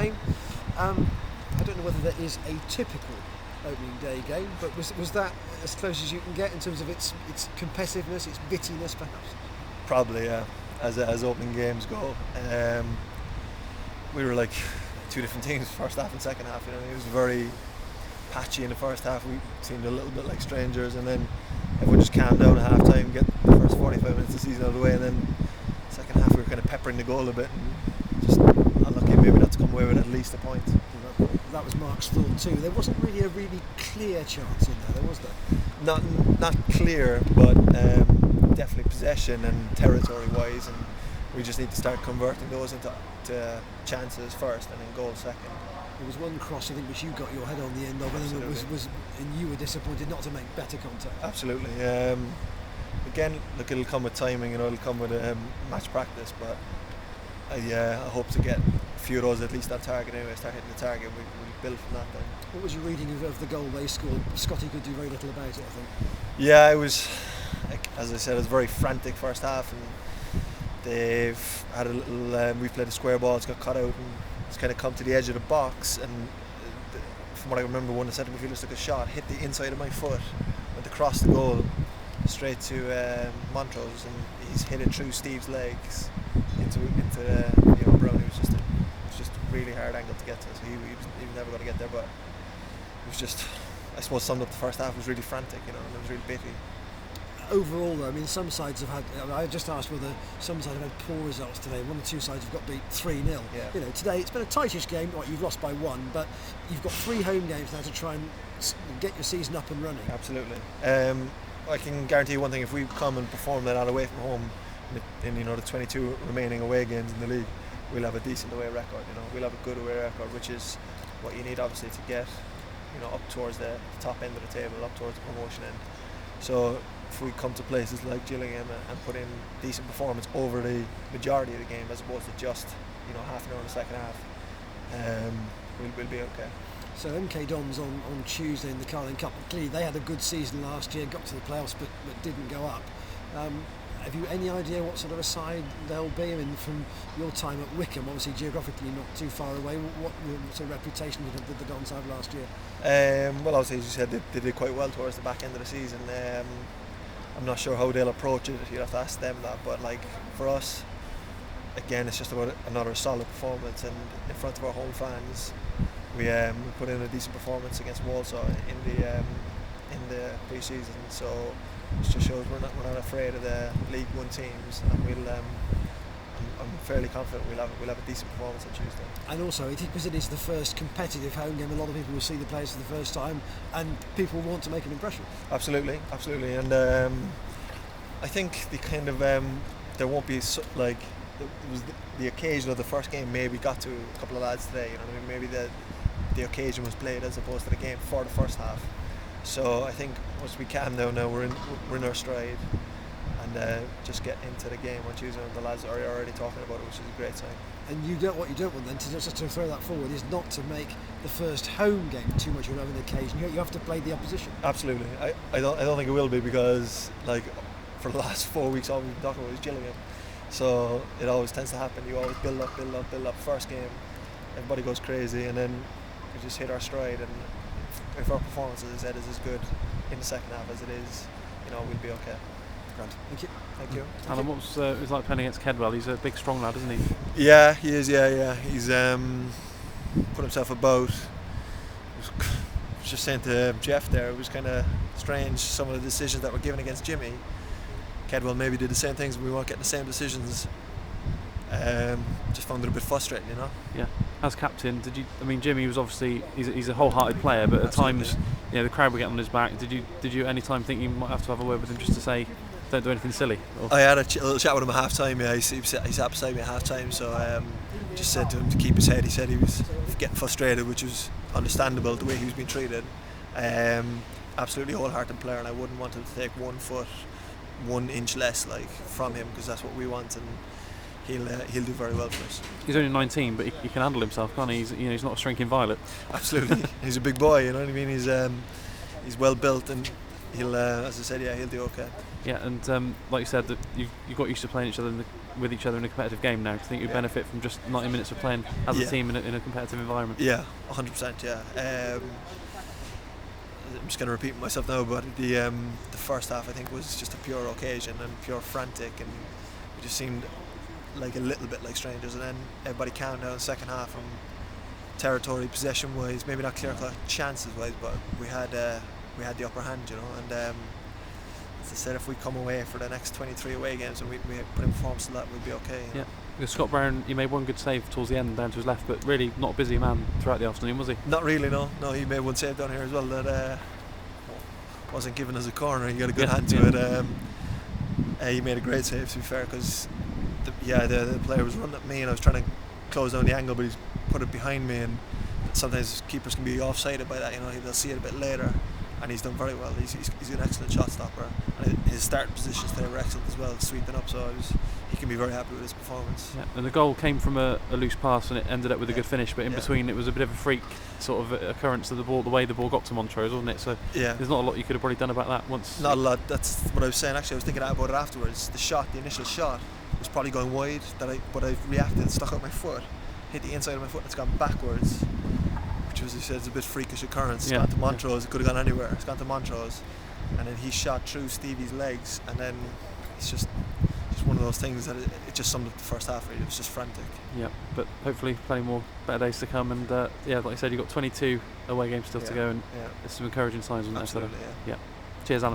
game. I don't know whether that is a typical opening day game, but was that as close as you can get in terms of its competitiveness, its bittiness, perhaps? Probably, yeah. As opening games go, we were like two different teams, first half and second half. It was very patchy in the first half. We seemed a little bit like strangers, and then everyone just calmed down at half time, get the first 45 minutes of the season out of the way, and then second half we were kind of peppering the goal a bit and just unlucky maybe not to come away with at least a point. That was Mark's thought too. There wasn't really a really clear chance in there, was there? Not clear, but definitely possession and territory wise, and we just need to start converting those into chances first and then goals second. There was one cross I think which you got your head on the end of, and and you were disappointed not to make better contact. Absolutely. Again, look, it'll come with timing, it'll come with match practice, but I hope to get a few of those at least on target anyway. Start hitting the target, we build from that then. What was your reading of the goal they scored? Scotty could do very little about it, I think. Yeah, it was, as I said, it was a very frantic first half, and they've had a little, we've played a square ball, it's got cut out and it's kind of come to the edge of the box, and from what I remember, one of the centre midfielders took a shot, hit the inside of my foot, went across the goal straight to Montrose, and he's hit it through Steve's legs into Brown. It was just a really hard angle to get to, so he was never going to get there, but it was just, I suppose, summed up the first half. It was really frantic, and it was really bitty. Overall though, I mean, some sides have had, I just asked whether some sides have had poor results today. One or two sides have got beat 3-0. Yeah. Today it's been a tightish game. You've lost by one, but you've got 3 home games now to try and get your season up and running. Absolutely. I can guarantee you one thing: if we come and perform that away from home in the 22 remaining away games in the league, we'll have a decent away record. We'll have a good away record, which is what you need obviously to get up towards the top end of the table, up towards the promotion end. So if we come to places like Gillingham and put in decent performance over the majority of the game, as opposed to just half an hour in the second half, we'll be okay. So MK Dons on Tuesday in the Carling Cup, clearly they had a good season last year, got to the playoffs but didn't go up. Have you any idea what sort of a side they'll be? I mean, from your time at Wickham, obviously geographically not too far away, what sort of reputation did the Dons have last year? Well, obviously, as you said, they did quite well towards the back end of the season. I'm not sure how they'll approach it. You'd have to ask them that. But for us, again, it's just about another solid performance, and in front of our home fans, we put in a decent performance against Walsall in the pre-season. So it just shows we're not afraid of the League One teams, and I'm fairly confident we'll have a decent performance on Tuesday. And also, because it is the first competitive home game, a lot of people will see the players for the first time, and people want to make an impression. Absolutely, and I think there won't be it was the occasion of the first game maybe got to a couple of lads today. Maybe the occasion was played as opposed to the game for the first half. So I think once we calm down now, we're in our stride, and just get into the game on Tuesday. And the lads are already talking about it, which is a great sign. And what you don't want then, to throw that forward, is not to make the first home game too much of an occasion. You have to play the opposition. Absolutely. I don't think it will be, because for the last 4 weeks all we've been talking about is Gillingham. So it always tends to happen. You always build up. First game, everybody goes crazy, and then we just hit our stride. And if our performance, as I said, is as good in the second half as it is, we'll be okay. Grand. Thank you. Alan, what was it was like playing against Kedwell? He's a big, strong lad, isn't he? Yeah, he is. Yeah. He's put himself about. I was just saying to Jeff there, it was kind of strange some of the decisions that were given against Jimmy. Kedwell maybe did the same things, but we weren't getting the same decisions. Just found it a bit frustrating, Yeah. As captain, Jimmy was obviously he's a wholehearted player, but at times, the crowd were getting on his back. Did you at any time think you might have to have a word with him just to say, don't do anything silly? Or? I had a little chat with him at half time. Yeah, he sat beside me at half time, so just said to him to keep his head. He said he was getting frustrated, which was understandable the way he was being treated. Absolutely wholehearted player, and I wouldn't want him to take 1 foot 1 inch less from him, because that's what we want, and he'll do very well for us. He's only 19, but he can handle himself, can't he? He's not a shrinking violet. Absolutely. He's a big boy, you know what I mean? He's well built, and he'll, as I said, he'll do okay. Yeah, and like you said, that you got used to playing each other in with each other in a competitive game now? Do you think you benefit from just 90 minutes of playing as a team in a competitive environment? Yeah, 100%. Yeah. I'm just going to repeat myself now, but the first half I think was just a pure occasion and pure frantic, and we just seemed like a little bit like strangers. And then everybody calmed down in the second half, from territory possession wise, maybe not clear cut chances wise, but we had the upper hand, you know. And as I said, if we come away for the next 23 away games and we put in performance to that, we'll be okay. Yeah. Because Scott Brown, he made one good save towards the end down to his left, but really not a busy man throughout the afternoon, was he? Not really, no. He made one save down here as well that wasn't given as a corner. He got a good hand to it. He made a great save, to be fair, because the player was running at me and I was trying to close down the angle, but he's put it behind me, and sometimes keepers can be offsided by that, you know. They'll see it a bit later, and he's done very well. He's an excellent shot stopper, and his starting positions today were excellent as well, sweeping up, so he can be very happy with his performance. Yeah, and the goal came from a loose pass and it ended up with a good finish, but in between it was a bit of a freak sort of occurrence of the way the ball got to Montrose, wasn't it? So there's not a lot you could have probably done about that once. Not a lot. That's what I was saying. Actually, I was thinking about it afterwards. The initial shot was probably going wide, but I reacted, stuck out my foot, hit the inside of my foot, and it's gone backwards, which was, as I said, it's a bit freakish occurrence. It's gone to Montrose. It could have gone anywhere. It's gone to Montrose, and then he shot through Stevie's legs, and then it's just one of those things that it just summed up the first half. Really, it was just frantic. Yeah, but hopefully plenty more better days to come, and like I said, you've got 22 away games still to go, and there's some encouraging signs on that. Absolutely, yeah. Cheers, Alan.